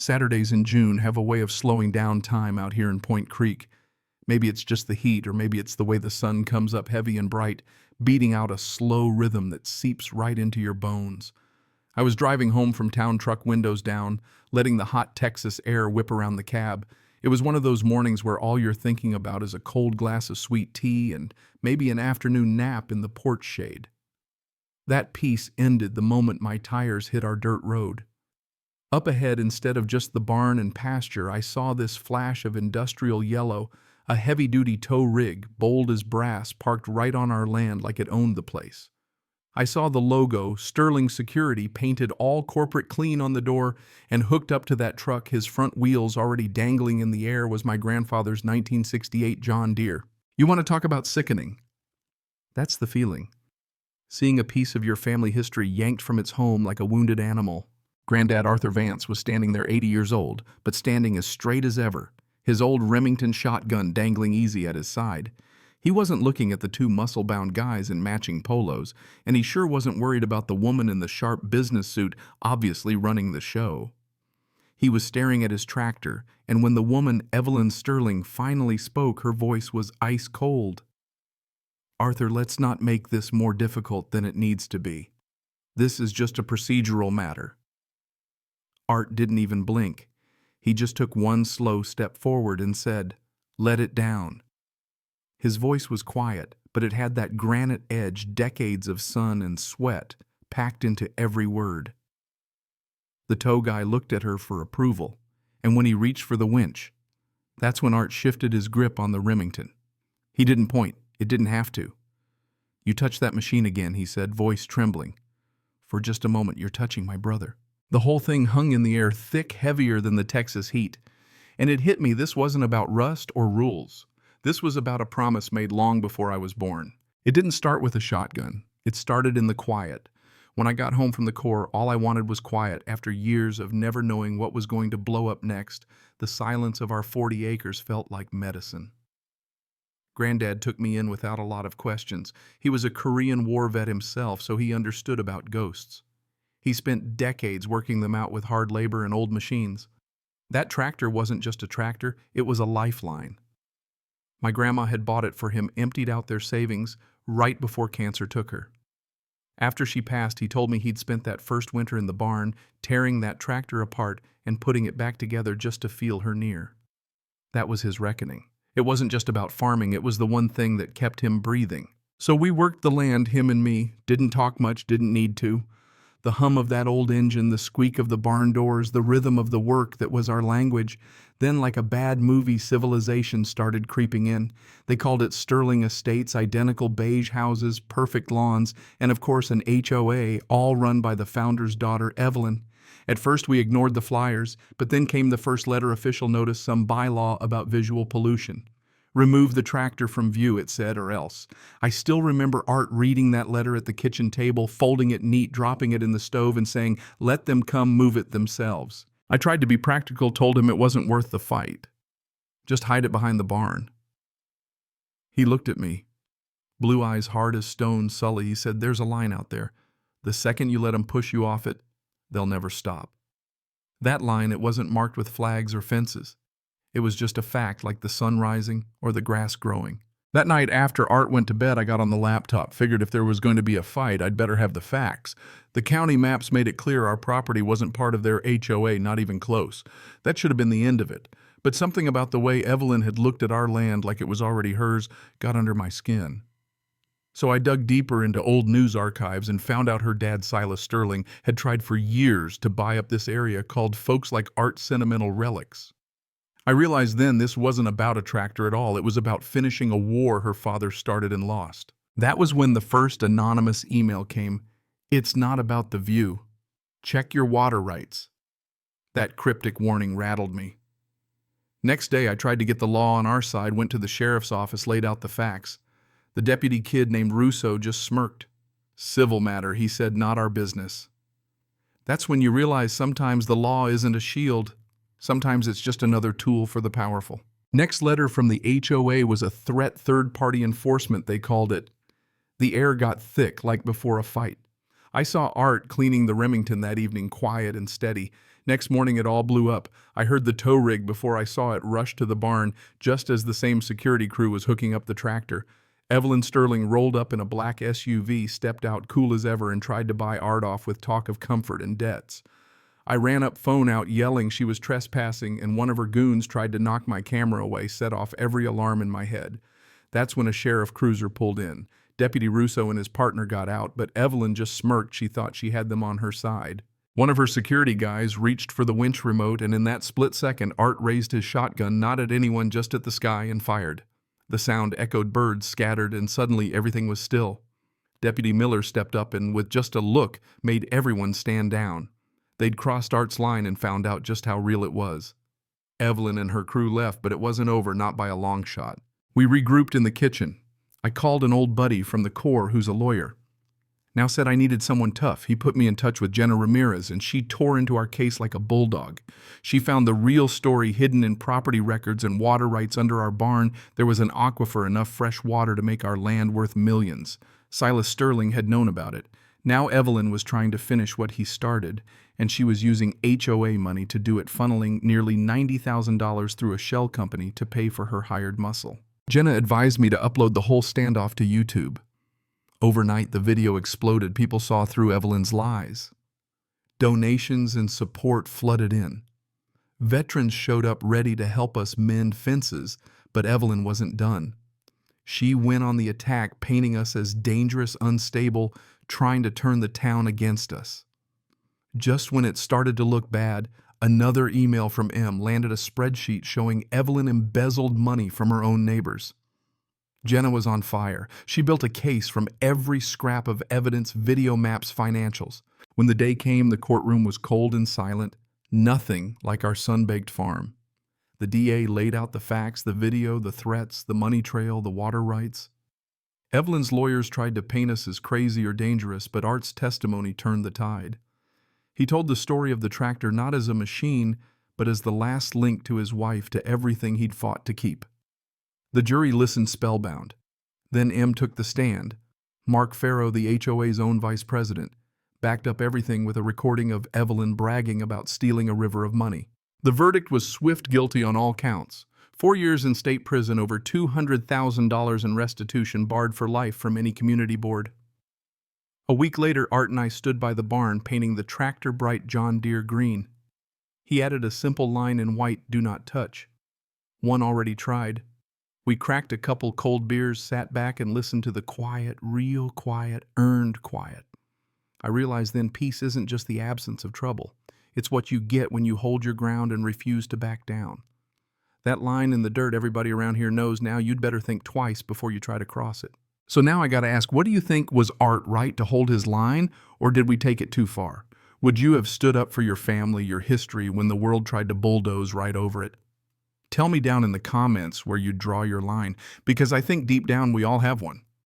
Saturdays in June have a way of slowing down time out here in Point Creek. Maybe it's just the heat, or maybe it's the way the sun comes up heavy and bright, beating out a slow rhythm that seeps right into your bones. I was driving home from town, truck windows down, letting the hot Texas air whip around the cab. It was one of those mornings where all you're thinking about is a cold glass of sweet tea and maybe an afternoon nap in the porch shade. That peace ended the moment my tires hit our dirt road. Up ahead, instead of just the barn and pasture, I saw this flash of industrial yellow, a heavy-duty tow rig, bold as brass, parked right on our land like it owned the place. I saw the logo, Sterling Security, painted all corporate clean on the door, and hooked up to that truck, his front wheels already dangling in the air, was my grandfather's 1968 John Deere. You want to talk about sickening? That's the feeling. Seeing a piece of your family history yanked from its home like a wounded animal. Granddad Arthur Vance was standing there 80 years old, but standing as straight as ever, his old Remington shotgun dangling easy at his side. He wasn't looking at the two muscle-bound guys in matching polos, and he sure wasn't worried about the woman in the sharp business suit obviously running the show. He was staring at his tractor, and when the woman, Evelyn Sterling, finally spoke, her voice was ice cold. "Arthur, let's not make this more difficult than it needs to be. This is just a procedural matter." Art didn't even blink. He just took one slow step forward and said, "Let it down." His voice was quiet, but it had that granite edge, decades of sun and sweat packed into every word. The tow guy looked at her for approval, and when he reached for the winch, that's when Art shifted his grip on the Remington. He didn't point. It didn't have to. "You touch that machine again," he said, voice trembling. "For just a moment, you're touching my brother." The whole thing hung in the air, thick, heavier than the Texas heat. And it hit me, this wasn't about rust or rules. This was about a promise made long before I was born. It didn't start with a shotgun. It started in the quiet. When I got home from the Corps, all I wanted was quiet. After years of never knowing what was going to blow up next, the silence of our 40 acres felt like medicine. Granddad took me in without a lot of questions. He was a Korean War vet himself, so he understood about ghosts. He spent decades working them out with hard labor and old machines. That tractor wasn't just a tractor, it was a lifeline. My grandma had bought it for him, emptied out their savings right before cancer took her. After she passed, he told me he'd spent that first winter in the barn, tearing that tractor apart and putting it back together just to feel her near. That was his reckoning. It wasn't just about farming, it was the one thing that kept him breathing. So we worked the land, him and me, didn't talk much, didn't need to. The hum of that old engine, the squeak of the barn doors, the rhythm of the work that was our language. Then, like a bad movie, civilization started creeping in. They called it Sterling Estates, identical beige houses, perfect lawns, and of course an HOA, all run by the founder's daughter, Evelyn. At first we ignored the flyers, but then came the first letter official notice, some bylaw about visual pollution. "Remove the tractor from view," it said, or else. I still remember Art reading that letter at the kitchen table, folding it neat, dropping it in the stove, and saying, "Let them come move it themselves." I tried to be practical, told him it wasn't worth the fight. Just hide it behind the barn. He looked at me. Blue eyes hard as stone, sully. He said, "There's a line out there. The second you let them push you off it, they'll never stop." That line, it wasn't marked with flags or fences. It was just a fact, like the sun rising or the grass growing. That night after Art went to bed, I got on the laptop, figured if there was going to be a fight, I'd better have the facts. The county maps made it clear our property wasn't part of their HOA, not even close. That should have been the end of it. But something about the way Evelyn had looked at our land like it was already hers got under my skin. So I dug deeper into old news archives and found out her dad, Silas Sterling, had tried for years to buy up this area, called folks like Art sentimental relics. I realized then this wasn't about a tractor at all. It was about finishing a war her father started and lost. That was when the first anonymous email came. "It's not about the view. Check your water rights." That cryptic warning rattled me. Next day, I tried to get the law on our side, went to the sheriff's office, laid out the facts. The deputy kid named Russo just smirked. "Civil matter," he said, "not our business." That's when you realize sometimes the law isn't a shield. Sometimes it's just another tool for the powerful. Next letter from the HOA was a threat, third-party enforcement, they called it. The air got thick, like before a fight. I saw Art cleaning the Remington that evening, quiet and steady. Next morning it all blew up. I heard the tow rig before I saw it rush to the barn just as the same security crew was hooking up the tractor. Evelyn Sterling rolled up in a black SUV, stepped out cool as ever, and tried to buy Art off with talk of comfort and debts. I ran up, phone out, yelling she was trespassing, and one of her goons tried to knock my camera away, set off every alarm in my head. That's when a sheriff cruiser pulled in. Deputy Russo and his partner got out, but Evelyn just smirked. She thought she had them on her side. One of her security guys reached for the winch remote, and in that split second, Art raised his shotgun, not at anyone, just at the sky, and fired. The sound echoed, birds scattered, and suddenly everything was still. Deputy Miller stepped up and, with just a look, made everyone stand down. They'd crossed Art's line and found out just how real it was. Evelyn and her crew left, but it wasn't over, not by a long shot. We regrouped in the kitchen. I called an old buddy from the Corps who's a lawyer. Now said I needed someone tough. He put me in touch with Jenna Ramirez, and she tore into our case like a bulldog. She found the real story hidden in property records and water rights under our barn. There was an aquifer, enough fresh water to make our land worth millions. Silas Sterling had known about it. Now Evelyn was trying to finish what he started, and she was using HOA money to do it, funneling nearly $90,000 through a shell company to pay for her hired muscle. Jenna advised me to upload the whole standoff to YouTube. Overnight, the video exploded. People saw through Evelyn's lies. Donations and support flooded in. Veterans showed up ready to help us mend fences, but Evelyn wasn't done. She went on the attack, painting us as dangerous, unstable, trying to turn the town against us. Just when it started to look bad, another email from M landed, a spreadsheet showing Evelyn embezzled money from her own neighbors. Jenna was on fire. She built a case from every scrap of evidence, video, maps, financials. When the day came, the courtroom was cold and silent, nothing like our sun-baked farm. The DA laid out the facts, the video, the threats, the money trail, the water rights. Evelyn's lawyers tried to paint us as crazy or dangerous, but Art's testimony turned the tide. He told the story of the tractor not as a machine, but as the last link to his wife, to everything he'd fought to keep. The jury listened spellbound. Then M took the stand. Mark Farrow, the HOA's own vice president, backed up everything with a recording of Evelyn bragging about stealing a river of money. The verdict was swift, guilty on all counts. 4 years in state prison, over $200,000 in restitution, barred for life from any community board. A week later, Art and I stood by the barn painting the tractor bright John Deere green. He added a simple line in white, "Do not touch." One already tried. We cracked a couple cold beers, sat back and listened to the quiet, real quiet, earned quiet. I realized then peace isn't just the absence of trouble. It's what you get when you hold your ground and refuse to back down. That line in the dirt, everybody around here knows now. You'd better think twice before you try to cross it. So now I gotta ask, what do you think? Was Art right to hold his line, or did we take it too far? Would you have stood up for your family, your history, when the world tried to bulldoze right over it? Tell me down in the comments where you draw your line, because I think deep down we all have one.